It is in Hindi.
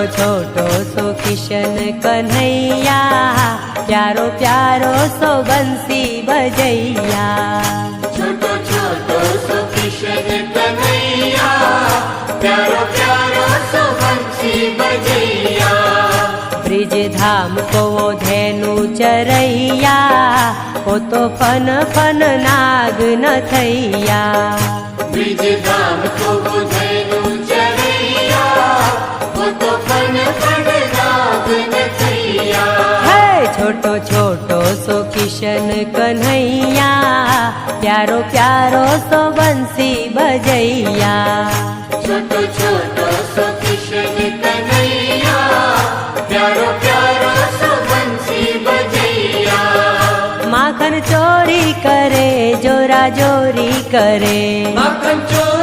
छोटो सो किशन कन्हैया, प्यारो प्यारो सो बंसी बजैया। छोटो छोटो सो किशन कन्हैया, प्यारो प्यारो सो बंसी बजैया। ब्रिज धाम को वो धेनु चरैया, वो तो फन फन नाग न थैया। ब्रिज धाम को वो धेनु चरैया, वो तो फन फन नाग न थैया। है छोटो छोटो सो किशन कन्हैया, प्यारो प्यारो सो बंसी बजैया। छोटो छोटो सो किशन कन्हैया, प्यारो प्यारो सो बंसी बजैया। माखन चोरी करे, जोरा जोरी करे, माखन चोरी